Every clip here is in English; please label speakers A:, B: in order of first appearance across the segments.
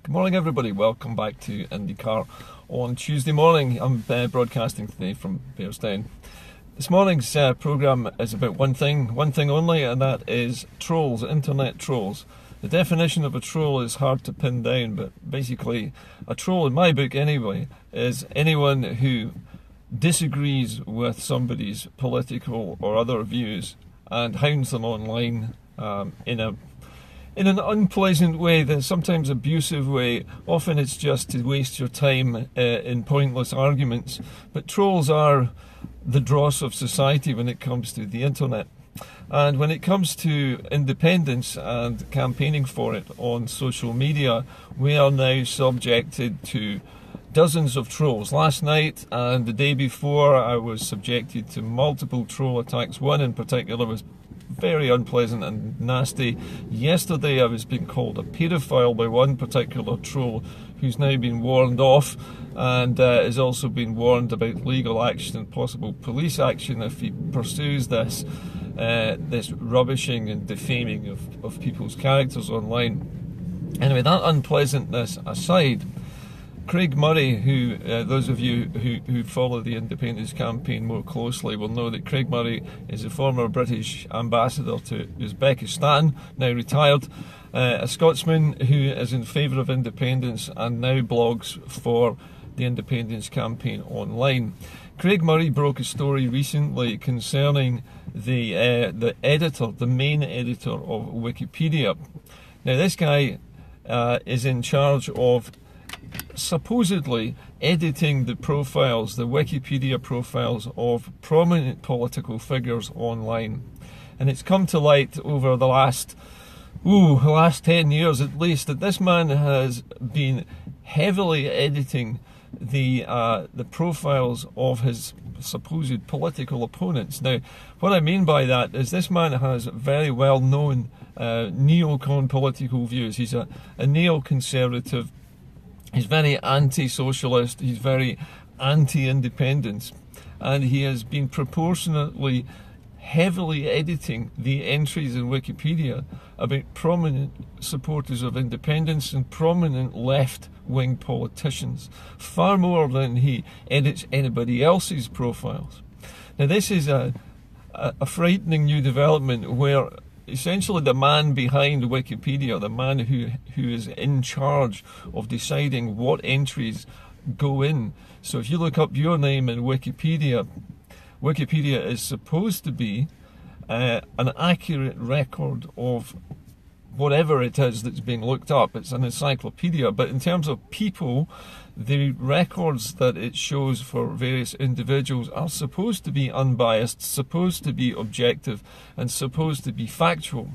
A: Good morning everybody, welcome back to Indycar on Tuesday morning. I'm broadcasting today from Bearstown. This morning's programme is about one thing only, and that is trolls, internet trolls. The definition of a troll is hard to pin down, but basically a troll, in my book anyway, is anyone who disagrees with somebody's political or other views and hounds them online in an unpleasant way, sometimes abusive way. Often it's just to waste your time in pointless arguments. But trolls are the dross of society when it comes to the internet. And when it comes to independence and campaigning for it on social media, we are now subjected to dozens of trolls. Last night and the day before, I was subjected to multiple troll attacks. One in particular was very unpleasant and nasty. Yesterday I was being called a paedophile by one particular troll who's now been warned off, and has also been warned about legal action and possible police action if he pursues this rubbishing and defaming of people's characters online. Anyway, that unpleasantness aside, Craig Murray, who those of you who follow the independence campaign more closely will know that Craig Murray is a former British ambassador to Uzbekistan, now retired, a Scotsman who is in favour of independence and now blogs for the independence campaign online. Craig Murray broke a story recently concerning the editor, the main editor of Wikipedia. Now this guy is in charge of supposedly editing the profiles, the Wikipedia profiles of prominent political figures online. And it's come to light over the last 10 years at least that this man has been heavily editing the profiles of his supposed political opponents. Now, what I mean by that is this man has very well-known neocon political views. He's a neoconservative. He's very anti-socialist, he's very anti-independence, and he has been proportionately heavily editing the entries in Wikipedia about prominent supporters of independence and prominent left-wing politicians, far more than he edits anybody else's profiles. Now this is a frightening new development where essentially the man behind Wikipedia, the man who is in charge of deciding what entries go in. So if you look up your name in Wikipedia, Wikipedia is supposed to be an accurate record of whatever it is that's being looked up. It's an encyclopedia, but in terms of people, the records that it shows for various individuals are supposed to be unbiased, supposed to be objective, and supposed to be factual.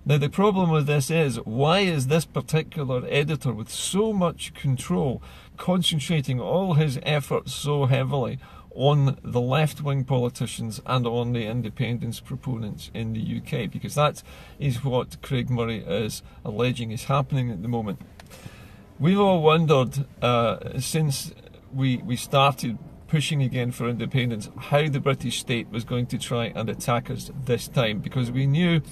A: Now the problem with this is, why is this particular editor with so much control concentrating all his efforts so heavily on the left-wing politicians and on the independence proponents in the UK? Because that is what Craig Murray is alleging is happening at the moment. We've all wondered since we started pushing again for independence how the British state was going to try and attack us this time, because we knew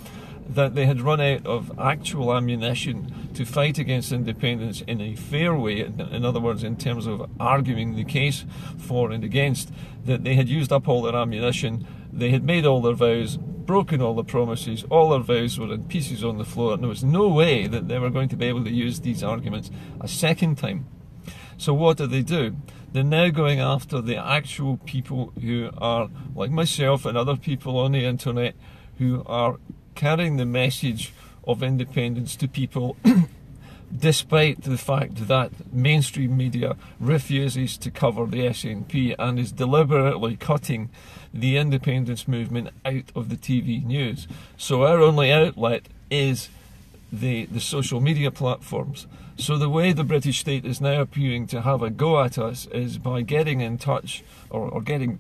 A: that they had run out of actual ammunition to fight against independence in a fair way, in other words, in terms of arguing the case for and against, that they had used up all their ammunition, they had made all their vows, broken all the promises, all their vows were in pieces on the floor, and there was no way that they were going to be able to use these arguments a second time. So what do? They're now going after the actual people who are, like myself and other people on the internet, who are carrying the message of independence to people despite the fact that mainstream media refuses to cover the SNP and is deliberately cutting the independence movement out of the TV news. So our only outlet is the social media platforms. So the way the British state is now appearing to have a go at us is by getting in touch, or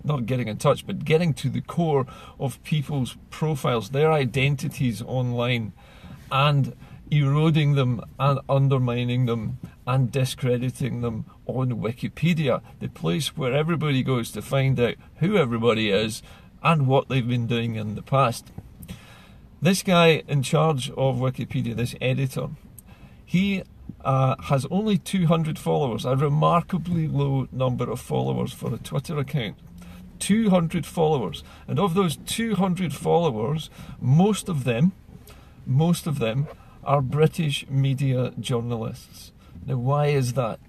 A: not getting in touch, but getting to the core of people's profiles, their identities online, and eroding them and undermining them and discrediting them on Wikipedia, the place where everybody goes to find out who everybody is and what they've been doing in the past. This guy in charge of Wikipedia, this editor, he has only 200 followers, a remarkably low number of followers for a Twitter account. 200 followers, and of those 200 followers, most of them are British media journalists. Now, why is that?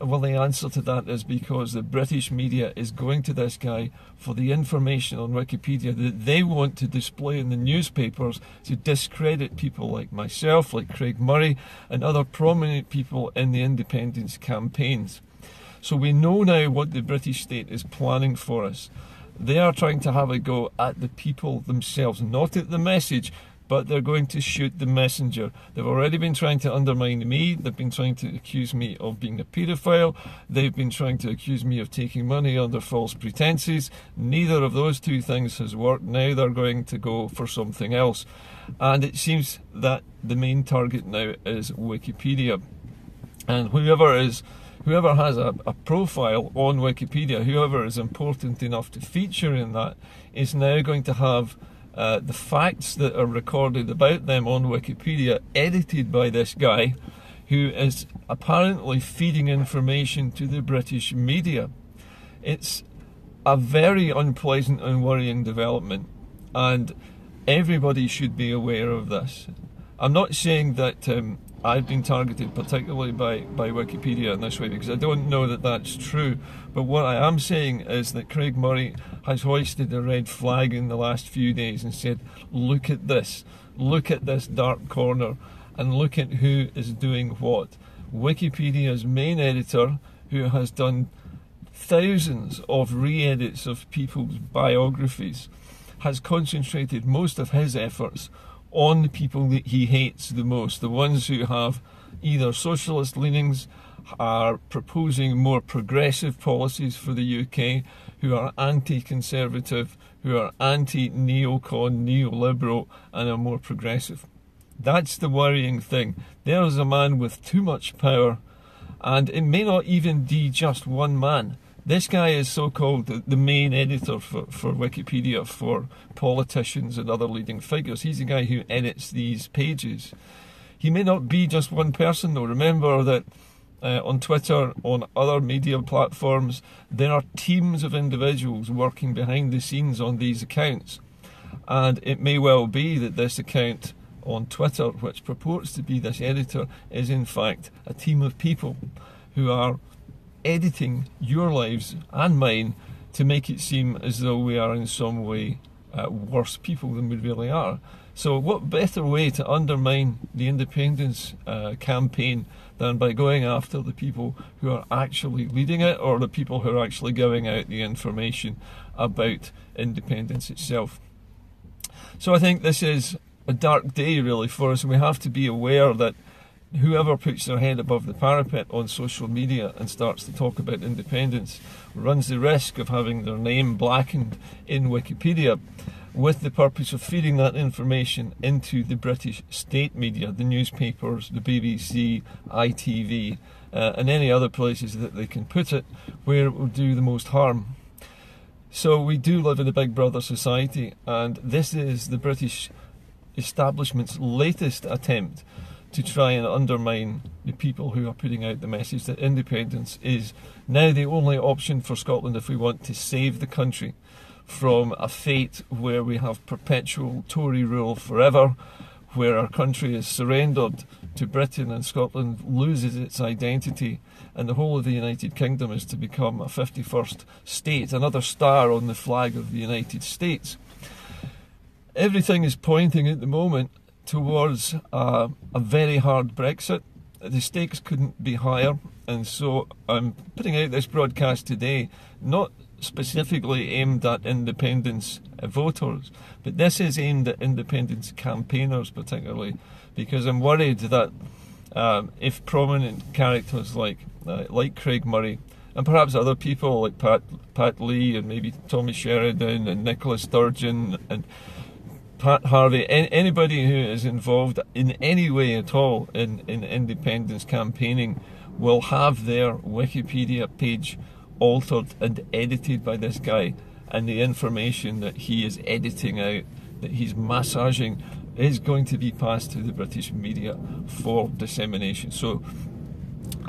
A: Well, the answer to that is because the British media is going to this guy for the information on Wikipedia that they want to display in the newspapers to discredit people like myself, like Craig Murray, and other prominent people in the independence campaigns. So we know now what the British state is planning for us. They are trying to have a go at the people themselves, not at the message, but they're going to shoot the messenger. They've already been trying to undermine me. They've been trying to accuse me of being a paedophile. They've been trying to accuse me of taking money under false pretenses. Neither of those two things has worked. Now they're going to go for something else. And it seems that the main target now is Wikipedia. And whoever has a profile on Wikipedia, whoever is important enough to feature in that, is now going to have the facts that are recorded about them on Wikipedia edited by this guy who is apparently feeding information to the British media. It's a very unpleasant and worrying development, and everybody should be aware of this. I'm not saying that I've been targeted particularly by Wikipedia in this way, because I don't know that that's true. But what I am saying is that Craig Murray has hoisted a red flag in the last few days and said, look at this dark corner, and look at who is doing what. Wikipedia's main editor, who has done thousands of re-edits of people's biographies, has concentrated most of his efforts on the people that he hates the most, the ones who have either socialist leanings, are proposing more progressive policies for the UK, who are anti-conservative, who are anti-neocon, neoliberal, and are more progressive. That's the worrying thing. There is a man with too much power, and it may not even be just one man. This guy is so-called the main editor for Wikipedia for politicians and other leading figures. He's the guy who edits these pages. He may not be just one person, though. Remember that on Twitter, on other media platforms, there are teams of individuals working behind the scenes on these accounts. And it may well be that this account on Twitter, which purports to be this editor, is in fact a team of people who are editing your lives and mine to make it seem as though we are in some way worse people than we really are. So what better way to undermine the independence campaign than by going after the people who are actually leading it, or the people who are actually giving out the information about independence itself. So I think this is a dark day really for us, and we have to be aware that whoever puts their head above the parapet on social media and starts to talk about independence runs the risk of having their name blackened in Wikipedia, with the purpose of feeding that information into the British state media, the newspapers, the BBC, ITV, and any other places that they can put it where it will do the most harm. So we do live in a Big Brother society, and this is the British establishment's latest attempt to try and undermine the people who are putting out the message that independence is now the only option for Scotland if we want to save the country from a fate where we have perpetual Tory rule forever, where our country is surrendered to Britain and Scotland loses its identity, and the whole of the United Kingdom is to become a 51st state, another star on the flag of the United States. Everything is pointing at the moment towards a very hard Brexit. The stakes couldn't be higher, and so I'm putting out this broadcast today, not specifically aimed at independence voters, but this is aimed at independence campaigners particularly, because I'm worried that if prominent characters like Craig Murray, and perhaps other people like Pat Lee and maybe Tommy Sheridan and Nicola Sturgeon and Pat Harvey, anybody who is involved in any way at all in independence campaigning will have their Wikipedia page altered and edited by this guy, and the information that he is editing out, that he's massaging, is going to be passed to the British media for dissemination. So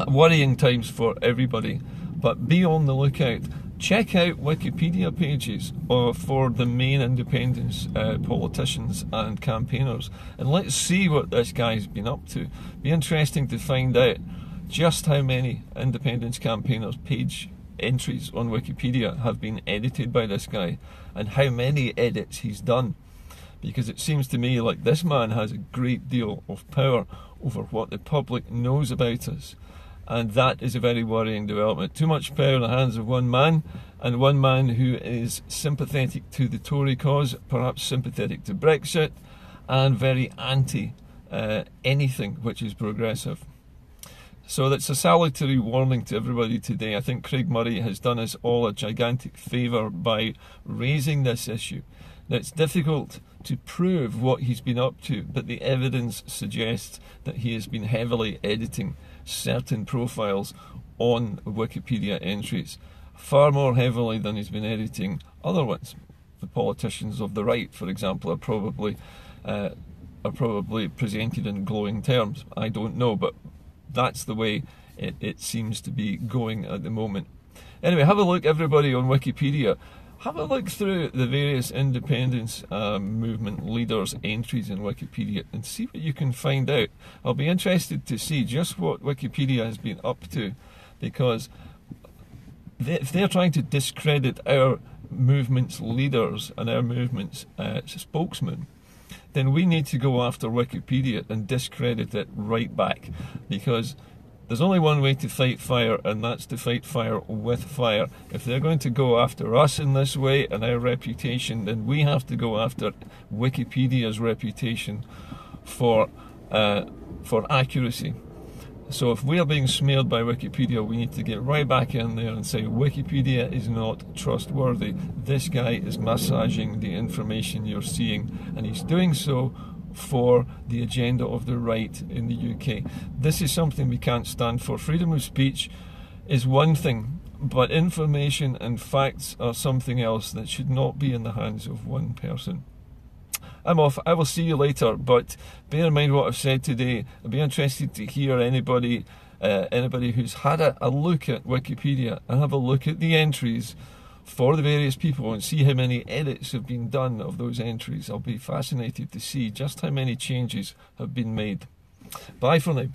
A: Worrying times for everybody, but be on the lookout. Check out Wikipedia pages for the main independence politicians and campaigners, and let's see what this guy's been up to. Be interesting to find out just how many independence campaigners' page entries on Wikipedia have been edited by this guy, and how many edits he's done. Because it seems to me like this man has a great deal of power over what the public knows about us. And that is a very worrying development. Too much power in the hands of one man, and one man who is sympathetic to the Tory cause, perhaps sympathetic to Brexit, and very anti anything which is progressive. So that's a salutary warning to everybody today. I think Craig Murray has done us all a gigantic favour by raising this issue. Now, it's difficult to prove what he's been up to, but the evidence suggests that he has been heavily editing certain profiles on Wikipedia entries, far more heavily than he's been editing other ones. The politicians of the right, for example, are probably presented in glowing terms. I don't know, but that's the way it seems to be going at the moment. Anyway, have a look, everybody, on Wikipedia. Have a look through the various independence movement leaders' entries in Wikipedia and see what you can find out. I'll be interested to see just what Wikipedia has been up to, because if they're trying to discredit our movement's leaders and our movement's spokesmen, then we need to go after Wikipedia and discredit it right back, because there's only one way to fight fire, and that's to fight fire with fire. If they're going to go after us in this way and our reputation, then we have to go after Wikipedia's reputation for accuracy. So if we are being smeared by Wikipedia, we need to get right back in there and say Wikipedia is not trustworthy. This guy is massaging the information you're seeing, and he's doing so for the agenda of the right in the UK. This is something we can't stand for. Freedom of speech is one thing, but information and facts are something else that should not be in the hands of one person. I'm off. I will see you later, but bear in mind what I've said today. I'd be interested to hear anybody who's had a look at Wikipedia and have a look at the entries for the various people and see how many edits have been done of those entries. I'll be fascinated to see just how many changes have been made. Bye for now.